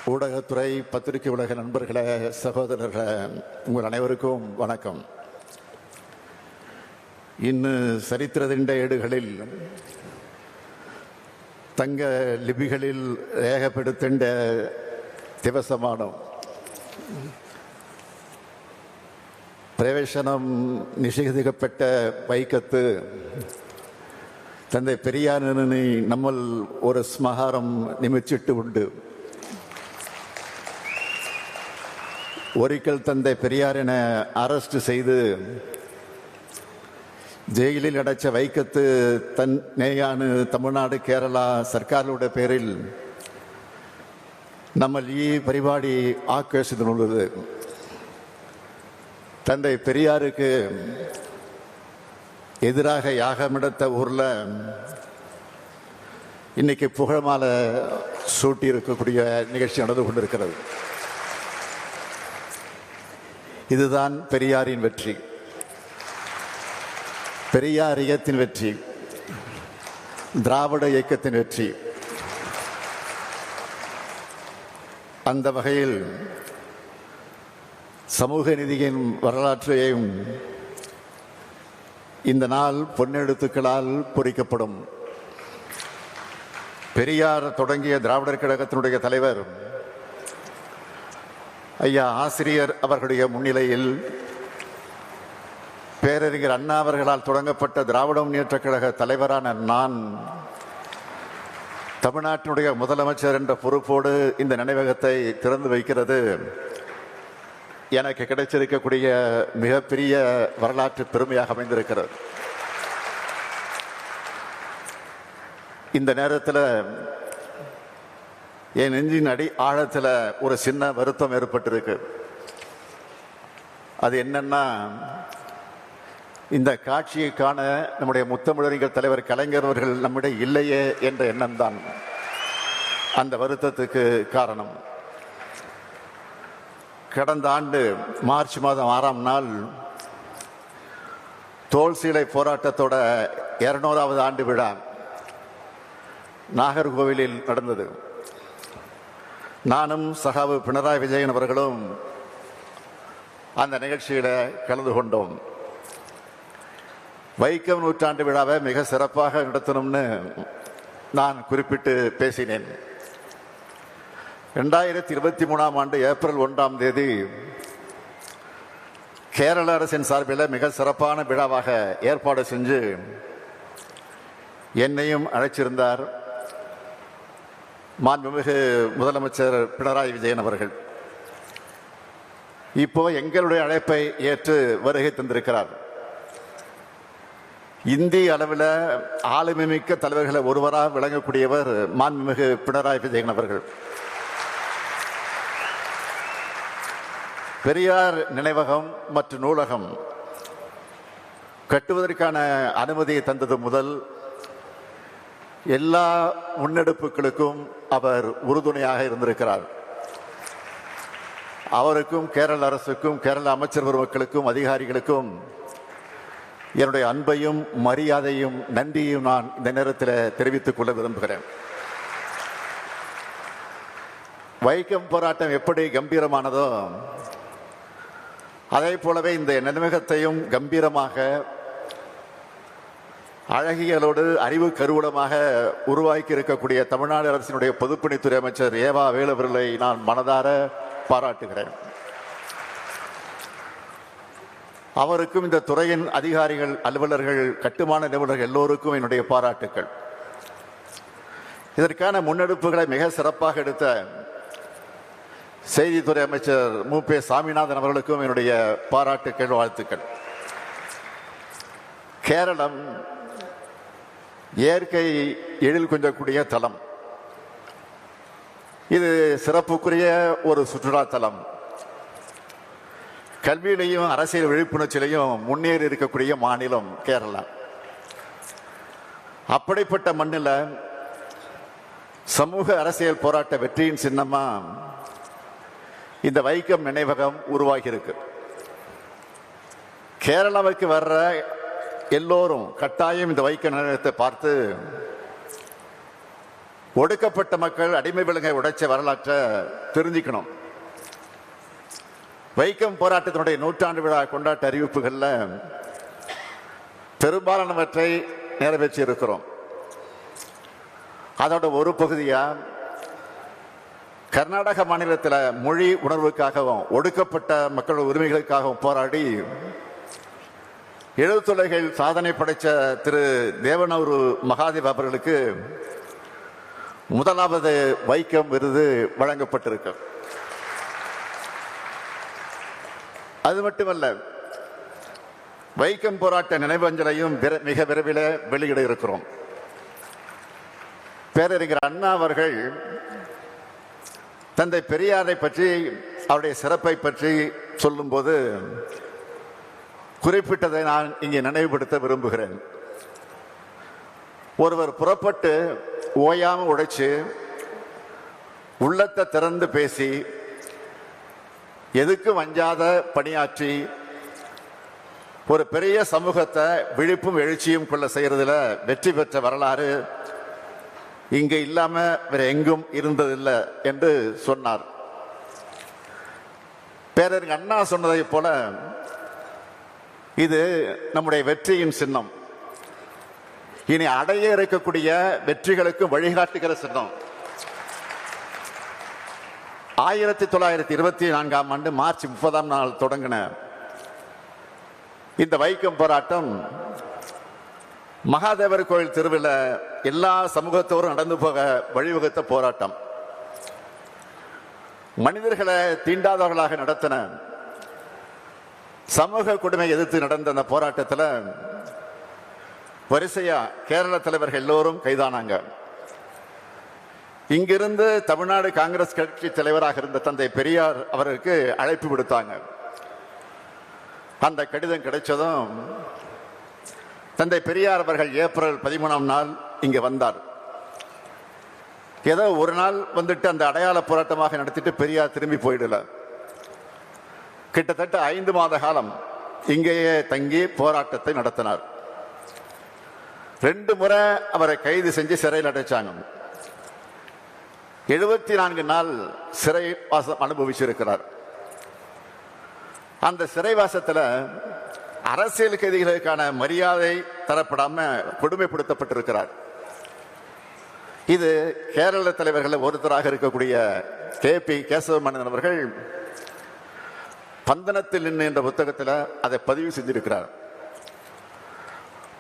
ஊடகத்துறை, பத்திரிகை உலக நண்பர்களே, சகோதரர்களே, உங்கள் அனைவருக்கும் வணக்கம். இன்னு சரித்திரதிண்ட ஏடுகளில் தங்க லிபிகளில் രേഖപ്പെടുത്തേണ്ട ദിവസമാണ്. പ്രവേശനം നിഷേധിക്കപ്പെട്ട വൈക്കത്ത് തന്റെ പെരിയാറിന് നമ്മൾ ഒരു സ്മാരകം നിമിച്ചിട്ടുണ്ട്. ഒരിക്കൽ തന്റെ പെരിയാറിനെ അറസ്റ്റ് ചെയ്ത് ജയിലിൽ അടച്ച വൈക്കത്ത് തന്നെയാണ് തമിഴ്നാട് കേരള സർക്കാരുകളുടെ പേരിൽ നമ്മൾ ഈ പരിപാടി ആഘോഷിച്ചിട്ടുള്ളത്. தந்தை பெரியாருக்கு எதிராக யாகமெடுத்த ஊர்ல இன்னைக்கு புகழ்மாலை சூட்டி இருக்கக்கூடிய நிகழ்ச்சி நடந்து கொண்டிருக்கிறது. இதுதான் பெரியாரின் வெற்றி, பெரியார் இயக்கத்தின் வெற்றி, திராவிட இயக்கத்தின் வெற்றி. அந்த வகையில் சமூக நீதியின் வரலாற்றையும் இந்த நாள் பொன்னெழுத்துக்களால் பொறிக்கப்படும். பெரியார் தொடங்கிய திராவிடர் கழகத்தினுடைய தலைவர் ஐயா ஆசிரியர் அவர்களுடைய முன்னிலையில் பேரறிஞர் அண்ணா அவர்களால் தொடங்கப்பட்ட திராவிட முன்னேற்ற கழக தலைவரான நான் தமிழ்நாட்டினுடைய முதலமைச்சர் என்ற பொறுப்போடு இந்த நினைவகத்தை திறந்து வைக்கிறது எனக்கு கிடைச்சிருக்கக்கூடிய மிகப்பெரிய வரலாற்று பெருமையாக அமைந்திருக்கிறது. இந்த நேரத்தில் என் நெஞ்சின் அடி ஆழத்தில் ஒரு சின்ன வருத்தம் ஏற்பட்டிருக்கு. அது என்னன்னா, இந்த காட்சியை காண நம்முடைய முத்தமிழறிஞர் தலைவர் கலைஞர் அவர்கள் நம்மிடையே இல்லையே என்ற எண்ணம் தான் அந்த வருத்தத்துக்கு காரணம். கடந்த ஆண்டு மார்ச் மாதம் 6ஆம் நாள் தோல் சீலை போராட்டத்தோட 200வது ஆண்டு விழா நாகர்கோவிலில் நடந்தது. நானும் சகாவு பினராயி விஜயன் அவர்களும் அந்த நிகழ்ச்சியில கலந்து கொண்டோம். வைக்கம் நூற்றாண்டு விழாவை மிக சிறப்பாக நடத்தணும்னு நான் குறிப்பிட்டு பேசினேன். 2023ஆம் ஆண்டு ஏப்ரல் 1ஆம் தேதி கேரள அரசின் சார்பில் மிக சிறப்பான விழாவாக ஏற்பாடு செஞ்சு என்னையும் அழைச்சிருந்தார் மாண்புமிகு முதலமைச்சர் பினராயி விஜயன் அவர்கள். இப்போ எங்களுடைய அழைப்பை ஏற்று வருகை தந்திருக்கிறார். இந்திய அளவில் ஆளுமை மிக்க தலைவர்களை ஒருவராக விளங்கக்கூடியவர் மாண்புமிகு பினராயி விஜயன் அவர்கள். பெரியார் நினைவகம் மற்றும் நூலகம் கட்டுவதற்கான அனுமதியை தந்தது முதல் எல்லா முன்னெடுப்புகளுக்கும் அவர் உறுதுணையாக இருந்திருக்கிறார். அவருக்கும் கேரள அரசுக்கும் கேரள அமைச்சர் பெருமக்களுக்கும் அதிகாரிகளுக்கும் என்னுடைய அன்பையும் மரியாதையும் நன்றியையும் நான் இந்த நேரத்தில் தெரிவித்துக் கொள்ள விரும்புகிறேன். வைக்கம் போராட்டம் எப்படி கம்பீரமானதோ அதே போலவே இந்த நினைவகத்தையும் கம்பீரமாக அழகியலோடு அறிவு கருவூலமாக உருவாக்கி இருக்கக்கூடிய தமிழ்நாடு அரசினுடைய பொதுப்பணித்துறை அமைச்சர் ஏவா வேலு அவர்களை நான் மனதார பாராட்டுகிறேன். அவருக்கும் இந்த துறையின் அதிகாரிகள், அலுவலர்கள், கட்டுமான நிபுணர்கள் எல்லோருக்கும் என்னுடைய பாராட்டுக்கள். இதற்கான முன்னெடுப்புகளை மிக சிறப்பாக எடுத்த செய்தித்துறை அமைச்சர் மு.ப. சாமிநாதன் அவர்களுக்கும் என்னுடைய பாராட்டுக்கள், வாழ்த்துக்கள். கேரளம் இயற்கை எழில் கொஞ்சக்கூடிய தலம். இது சிறப்புக்குரிய ஒரு சுற்றுலா தலம். கல்வியிலையும் அரசியல் விழிப்புணர்ச்சியிலையும் முன்னேறி இருக்கக்கூடிய மாநிலம் கேரளா. அப்படிப்பட்ட மண்ணில் சமூக அரசியல் போராட்ட வெற்றியின் சின்னமா இந்த வைக்கம் நினைவகம் உருவாகி இருக்கு. கேரளாவுக்கு வர்ற எல்லோரும் கட்டாயம் இந்த வைக்கம் நினைவகத்தை பார்த்து ஒடுக்கப்பட்ட மக்கள் அடிமை விலங்கை உடைச்ச வரலாற்றை தெரிஞ்சுக்கணும். வைக்கம் போராட்டத்தினுடைய 100ஆண்டு விழா கொண்டாட்ட அறிவிப்புகள்ல பெரும்பாலானவற்றை நிறைவேற்றி இருக்கிறோம். அதோட ஒரு பகுதியா கர்நாடக மாநிலத்தில் மொழி உணர்வுக்காகவும் ஒடுக்கப்பட்ட மக்கள் உரிமைகளுக்காகவும் போராடி எழுத்துலகில் சாதனை படைத்த திரு தேவனூர் மகாதேவ் அவர்களுக்கு முதலாவது வைக்கம் விருது வழங்கப்பட்டிருக்கு. அது மட்டுமல்ல, வைக்கம் போராட்ட நினைவஞ்சலையும் மிக விரைவில் வெளியிட இருக்கிறோம். பேரறிஞர் அண்ணா அவர்கள் தந்தை பெரியாரை பற்றி, அவருடைய சிறப்பை பற்றி சொல்லும்போது குறிப்பிட்டதை நான் இங்கே நினைவுபடுத்த விரும்புகிறேன். ஒருவர் புறப்பட்டு ஓயாம உழைச்சு உள்ளத்தை திறந்து பேசி எதுக்கு வஞ்சாத பணியாற்றி ஒரு பெரிய சமூகத்தை விழிப்பும் எழுச்சியும் கொள்ள செய்யறதுல வெற்றி பெற்ற வரலாறு இங்க இல்லாம வேற எங்கும் இருந்ததில்லை என்று சொன்னார். பேரறிஞர் அண்ணா சொன்னதை போல இது நம்முடைய வெற்றியின் சின்னம். இனி அடைய இருக்கக்கூடிய வெற்றிகளுக்கு வழிகாட்டுகிற சின்னம். 1924ஆம் ஆண்டு மார்ச் 30ஆம் நாள் தொடங்கின இந்த வைக்கம் போராட்டம் மகாதேவர் கோயில் தெருவில் எல்லா சமூகத்தோரும் நடந்து போக வழிவகுத்த போராட்டம். மனிதர்களை தீண்டாதவர்களாக நடத்தின சமூக கொடுமை எதிர்த்து நடந்த அந்த போராட்டத்தில் வரிசையா கேரள தலைவர்கள் எல்லோரும் கைதானாங்க. இங்கிருந்து தமிழ்நாடு காங்கிரஸ் கட்சி தலைவராக இருந்த தந்தை பெரியார் அவருக்கு அழைப்பு விடுத்தாங்க. அந்த கடிதம் கிடைச்சதும் தந்தை பெரியார் அவர்கள் ஏப்ரல் 13ஆம் நாள் இங்க வந்தார். ஏதோ ஒரு நாள் வந்துட்டு அந்த அடையாள போராட்டமாக நடத்திட்டு பெரியார் திரும்பி போயிடல. கிட்டத்தட்ட 5 மாத காலம் இங்கேயே தங்கி போராட்டத்தை நடத்தினார். 2 முறை அவரை கைது செஞ்சு சிறையில் அடைச்சாங்க. 74 நாள் சிறைவாசம் அனுபவிச்சிருக்கிறார். அந்த சிறைவாசத்தில் அரசியல் கைதிகளுக்கான மரியாதை தரப்படாம கொடுமைப்படுத்தப்பட்டிருக்கிறார். இது கேரள தலைவர்கள் ஒருத்தராக இருக்கக்கூடிய KP கேசவமேனன் அவர்கள் பந்தனத்தில் நின்று என்ற புத்தகத்தில் அதை பதிவு செஞ்சிருக்கிறார்.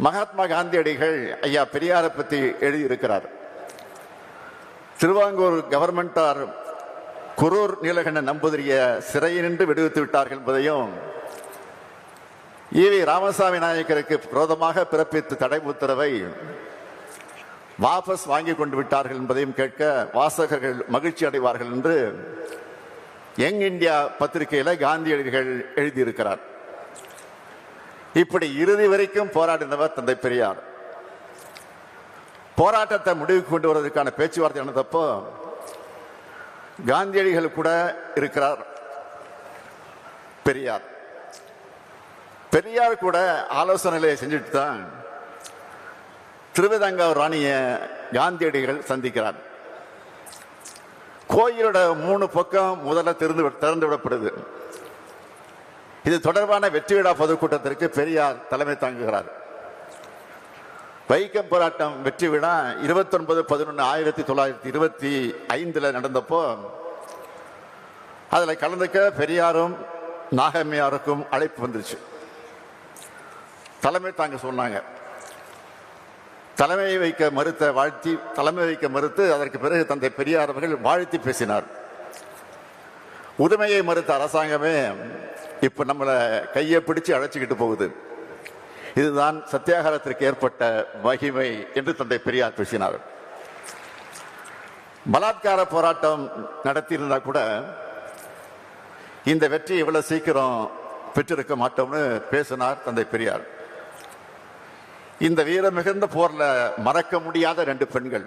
மகாத்மா காந்தியடிகள் ஐயா பெரியாரை பற்றி எழுதியிருக்கிறார். திருவாங்கூர் கவர்மெண்டார் குரூர் நீலகண்டன் நம்பூதிரிய சிறையினின்று விடுவித்து விட்டார்கள் என்பதையும், EV ராமசாமி நாயக்கருக்கு விரோதமாக பிறப்பித்த தடை உத்தரவை வாபஸ் வாங்கி கொண்டு விட்டார்கள் என்பதையும் கேட்க வாசகர்கள் மகிழ்ச்சி அடைவார்கள் என்று யங் இந்தியா பத்திரிகையில காந்தியடிகள் எழுதியிருக்கிறார். இப்படி இறுதி வரைக்கும் போராடினவர் தந்தை பெரியார். போராட்டத்தை முடிவுக்கு கொண்டு வருவதற்கான பேச்சுவார்த்தை நடந்தப்போ காந்தியடிகள் கூட இருக்கிறார். பெரியார் கூட ஆலோசனைகளை செஞ்சுட்டு தான் திருவிதாங்கூர் ராணிய காந்தியடிகள் சந்திக்கிறார். கோயிலோட 3 பக்கம் முதல்ல திறந்து விடப்படுது. இது தொடர்பான வெற்றி விழா பொதுக்கூட்டத்திற்கு பெரியார் தலைமை தாங்குகிறார். வைக்கம் போராட்டம் வெற்றி விழா 29/11/1925 நடந்தப்போ அதுல கலந்துக்க பெரியாரும் நாகம்மையாருக்கும் அழைப்பு வந்துருச்சு. தலைமை தாங்க சொன்னாங்க. தலைமை வைக்க மறுத்து அதற்கு பிறகு தந்தை பெரியார் அவர்கள் வாழ்த்தி பேசினார். உரிமையை மறுத்த அரசாங்கமே இப்ப நம்மளை கையை பிடிச்சு அழைச்சிக்கிட்டு போகுது. இதுதான் சத்தியாகிரகத்திற்கு ஏற்பட்ட மகிமை என்று தந்தை பெரியார் பேசினார். பலாத்கார போராட்டம் நடத்தியிருந்தா கூட இந்த வெற்றி இவ்வளவு சீக்கிரம் பெற்றிருக்க மாட்டோம்னு பேசினார் தந்தை பெரியார். இந்த வீரம் மிகுந்த போர்ல மறக்க முடியாத 2 பெண்கள்,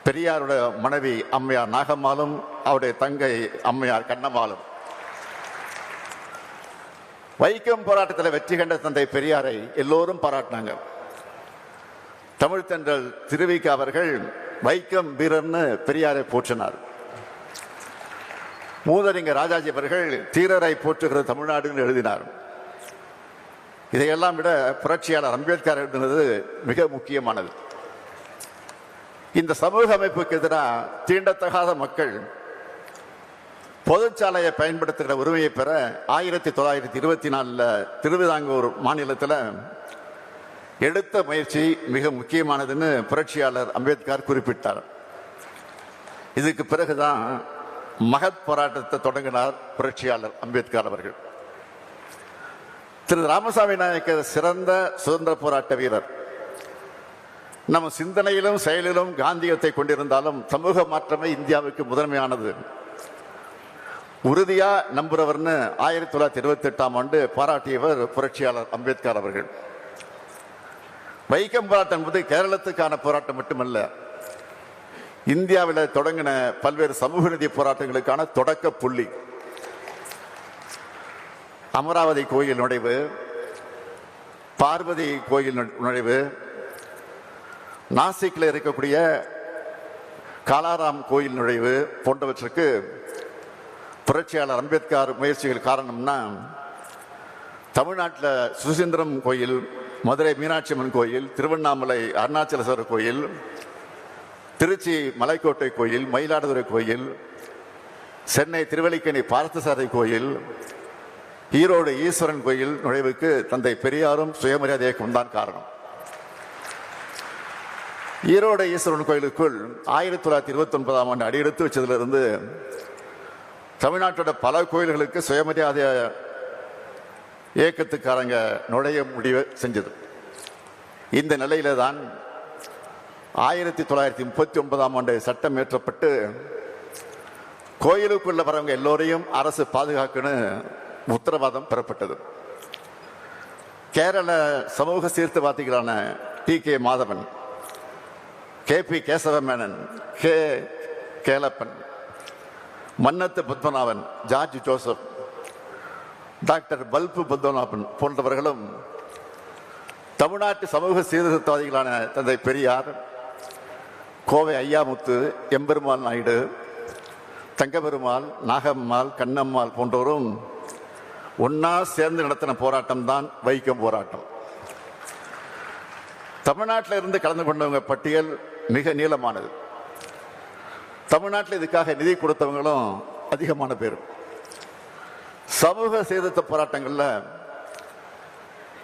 பெரியாருடைய மனைவி அம்மையார் நாகம்மாளும் அவருடைய தங்கை அம்மையார் கண்ணம்மாளும். வைக்கம் போராட்டத்தில் வெற்றி கண்ட தந்தை பெரியாரை எல்லோரும் பாராட்டினாங்க. தமிழ்த்தன்றல் திருவிக அவர்கள் வைக்கம் வீரர்னு பெரியாரை போற்றினார். மூதறிஞர் ராஜாஜி அவர்கள் தீரரை போற்றுகிற தமிழ்நாடுன்னு எழுதினார். இதையெல்லாம் விட புரட்சியாளர் அம்பேத்கர் எழுதினது மிக முக்கியமானது. இந்த சமூக அமைப்புக்கு எதிராக தீண்டத்தகாத மக்கள் பொதுச்சாலையை பயன்படுத்துகிற உரிமையை பெற 1924 திருவிதாங்கூர் மாநிலத்தில் எடுத்த முயற்சி மிக முக்கியமானதுன்னு புரட்சியாளர் அம்பேத்கர் குறிப்பிட்டார். இதுக்கு பிறகுதான் மகத் போராட்டத்தை தொடங்கினார் புரட்சியாளர் அம்பேத்கர் அவர்கள். திரு ராமசாமி நாயக்கர் சிறந்த சுதந்திர போராட்ட வீரர். நம்ம சிந்தனையிலும் செயலிலும் காந்தியத்தை கொண்டிருந்தாலும் சமூக மாற்றமே இந்தியாவுக்கு முதன்மையானது உறுதியா நம்புறவர்னு 1928 பாராட்டியவர் புரட்சியாளர் அம்பேத்கர் அவர்கள். வைக்கம் போராட்டம் என்பது கேரளத்துக்கான போராட்டம் மட்டுமல்ல, இந்தியாவில் தொடங்கின பல்வேறு சமூக நீதி போராட்டங்களுக்கான தொடக்க புள்ளி. அமராவதி கோயில் நுழைவு, பார்வதி கோயில் நுழைவு, நாசிக்கில் இருக்கக்கூடிய காலாராம் கோயில் நுழைவு போன்றவற்றுக்கு புரட்சியாளர் அம்பேத்கர் முயற்சிகள் காரணம்னா, தமிழ்நாட்டில் சுசீந்திரம் கோயில், மதுரை மீனாட்சி அம்மன் கோயில், திருவண்ணாமலை அருணாச்சலேஸ்வரர் கோயில், திருச்சி மலைக்கோட்டை கோயில், மயிலாடுதுறை கோயில், சென்னை திருவல்லிக்கேணி பார்த்தசாரதி கோயில், ஈரோடு ஈஸ்வரன் கோயில் நுழைவுக்கு தந்தை பெரியாரும் சுயமரியாதை இயக்கம் தான் காரணம். ஈரோடு ஈஸ்வரன் கோயிலுக்குள் 1929 அடியெடுத்து வச்சதிலிருந்து தமிழ்நாட்டோட பல கோயில்களுக்கு சுயமரியாதை இயக்கத்துக்காரங்க நுழைய முடிவு செஞ்சது. இந்த நிலையில தான் 1939 சட்டம் இயற்றப்பட்டு கோயிலுக்குள்ள வரவங்க எல்லோரையும் அரசு பாதுகாக்கணும் உத்தரவாதம் பெறப்பட்டது. கேரள சமூக சீர்திருத்தவாதிகளான TK Madhavan, KP Kesava Menon, K Kelappan, Mannathu Padmanabhan, George Joseph, doctor Palpu Padmanabhan போன்றவர்களும் தமிழ்நாட்டு சமூக சீர்திருத்தவாதிகளான தந்தை பெரியார், கோவை ஐயாமுத்து, எம்பெருமாள் நாயுடு, தங்கபெருமாள், நாகம்மாள், கண்ணம்மாள் போன்றோரும் ஒன்னா சேர்ந்து நடத்தின போராட்டம் தான் வைக்கம் போராட்டம். தமிழ்நாட்டில் இருந்து கலந்து கொண்டவங்க பட்டியல் மிக நீளமானது. தமிழ்நாட்டில் இதுக்காக நிதி கொடுத்தவங்களும் அதிகமான பேர். சமூக சீர்திருத்த போராட்டங்கள்ல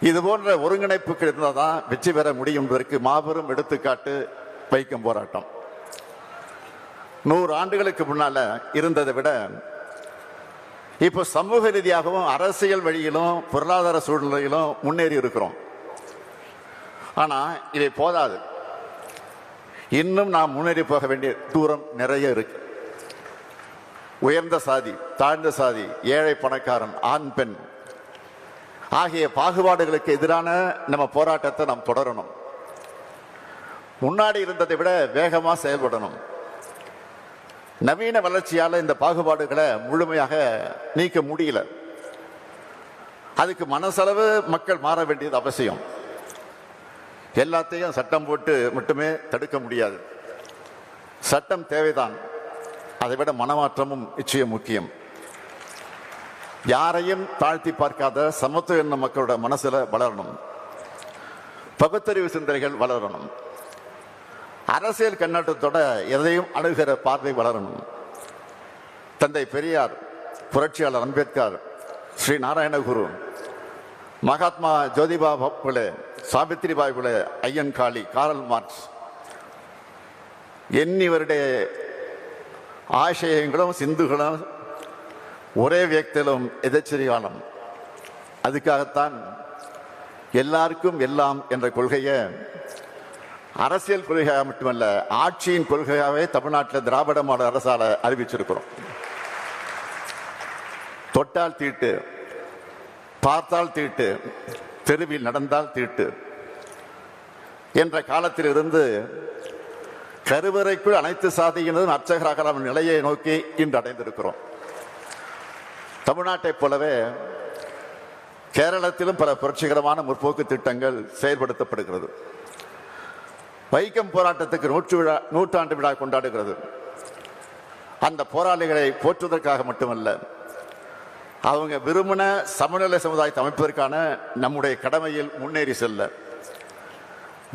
இது போன்ற ஒருங்கிணைப்புகள் இருந்தால் தான் வெற்றி பெற முடியும் என்பதற்கு மாபெரும் எடுத்துக்காட்டு வைக்கம் போராட்டம். 100 ஆண்டுகளுக்கு முன்னால இருந்ததை விட இப்போ சமூக ரீதியாகவும் அரசியல் வழியிலும் பொருளாதார சூழ்நிலையிலும் முன்னேறி இருக்கிறோம். ஆனா இதை போதாது, இன்னும் நாம் முன்னேறி போக வேண்டிய தூரம் நிறைய இருக்கு. உயர்ந்த சாதி, தாழ்ந்த சாதி, ஏழை பணக்காரன், ஆண் பெண் ஆகிய பாகுபாடுகளுக்கு எதிரான நம்ம போராட்டத்தை நாம் தொடரணும். முன்னாடி இருந்ததை விட வேகமா செயல்படணும். நவீன வளர்ச்சியால இந்த பாகுபாடுகளை முழுமையாக நீக்க முடியல. அதுக்கு மனசளவு மக்கள் மாற வேண்டியது அவசியம். எல்லாத்தையும் சட்டம் போட்டு மட்டுமே தடுக்க முடியாது. சட்டம் தேவைதான், அதை விட மனமாற்றமும் நிச்சயம் முக்கியம். யாரையும் தாழ்த்தி பார்க்காத சமத்துவ எண்ண மக்களோட மனசுல வளரணும். பகுத்தறிவு சிந்தனைகள் வளரணும். அரசியல் கண்ணோட்டத்தோட எதையும் அணுகிற பார்வை வளரணும். தந்தை பெரியார், புரட்சியாளர் அம்பேத்கர், ஸ்ரீ நாராயணகுரு, மகாத்மா ஜோதிபா புலே, சாவித்திரிபாய் புலே, ஐயன் காளி, காரல் மார்க்ஸ் എന്നിവരുടെ ആശയങ്ങളും சிந்துகளும் ஒரே வியக்திலும் எதிர்ச்சரியாலும். அதுக்காகத்தான் எல்லாருக்கும் எல்லாம் என்ற கொள்கையை அரசியல் கொள்கையாக மட்டுமல்ல, ஆட்சியின் கொள்கையாகவே தமிழ்நாட்டில் திராவிட மாடல் அரசால அறிவிச்சிருக்கிறோம். தொட்டால் தீட்டு, பார்த்தால் தீட்டு, தெருவில் நடந்தால் தீட்டு என்ற காலத்தில் இருந்து கருவறைக்குள் அனைத்து சாதியினரும் அர்ச்சகராக நிலையை நோக்கி இன்று அடைந்திருக்கிறோம். தமிழ்நாட்டை போலவே கேரளத்திலும் பல புரட்சிகரமான முற்போக்கு திட்டங்கள் செயல்படுத்தப்படுகிறது. வைக்கம் போராட்டத்துக்கு நூற்றாண்டு விழா கொண்டாடுகிறது. அந்த போராளிகளை போற்றுவதற்காக மட்டுமல்ல, அவங்க விரும்பின சமநிலை சமுதாயத்தை அமைப்பதற்கான நம்முடைய கடமையில் முன்னேறி செல்ல.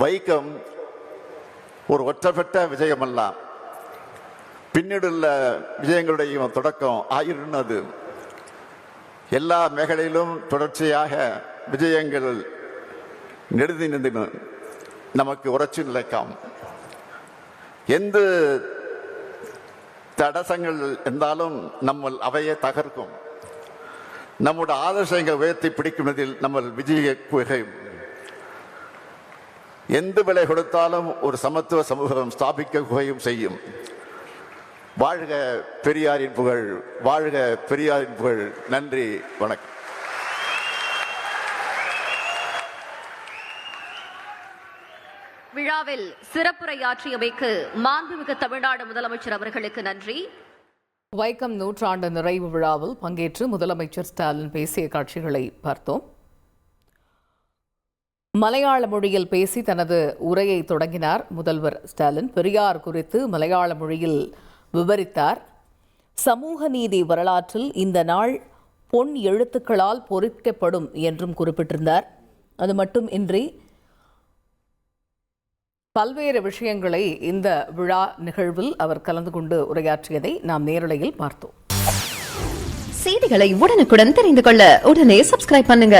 வைக்கம் ஒரு ஒற்றப்பட்ட விஜயம் அல்ல, பின்னீடுள்ள விஜயங்களுடைய தொடக்கம் ஆயிருந்தது. எல்லா மேഖലയിலும் தொடர்ச்சியாக விஜயங்கள் நெடுதி நின்று நமக்கு உரைச்சு நிலைக்காம். எந்த தடசங்கள் இருந்தாலும் நம்ம அவையை தகர்க்கும். நம்முடைய ஆதர்சங்கள் உயர்த்தி பிடிக்குவதில் நம்ம விஜய குகை. எந்த விலை கொடுத்தாலும் ஒரு சமத்துவ சமூகம் ஸ்தாபிக்க குகையும் செய்யும். வாழ்க பெரியாரின் புகழ், வாழ்க பெரியாரின் புகழ். நன்றி, வணக்கம். விழாவில் சிறப்புரையாற்றியமைக்கு மாண்புமிகு தமிழ்நாடு முதலமைச்சர் அவர்களுக்கு நன்றி. வைக்கம் நூற்றாண்டு நிறைவு விழாவில் பங்கேற்று முதலமைச்சர் ஸ்டாலின் பேசிய காட்சிகளை பார்த்தோம். மலையாள மொழியில் பேசி தனது உரையை தொடங்கினார் முதல்வர் ஸ்டாலின். பெரியார் குறித்து மலையாள மொழியில் விவரித்தார். சமூக நீதி வரலாற்றில் இந்த நாள் பொன் எழுத்துக்களால் பொறிக்கப்படும் என்றும் குறிப்பிட்டிருந்தார். அது மட்டுமின்றி பல்வேறு விஷயங்களை இந்த விழா நிகழ்வில் அவர் கலந்து கொண்டு உரையாற்றியதை நாம் நேரலையில் பார்த்தோம். செய்திகளை உடனுக்குடன் தெரிந்து கொள்ள உடனே சப்ஸ்கிரைப் பண்ணுங்க.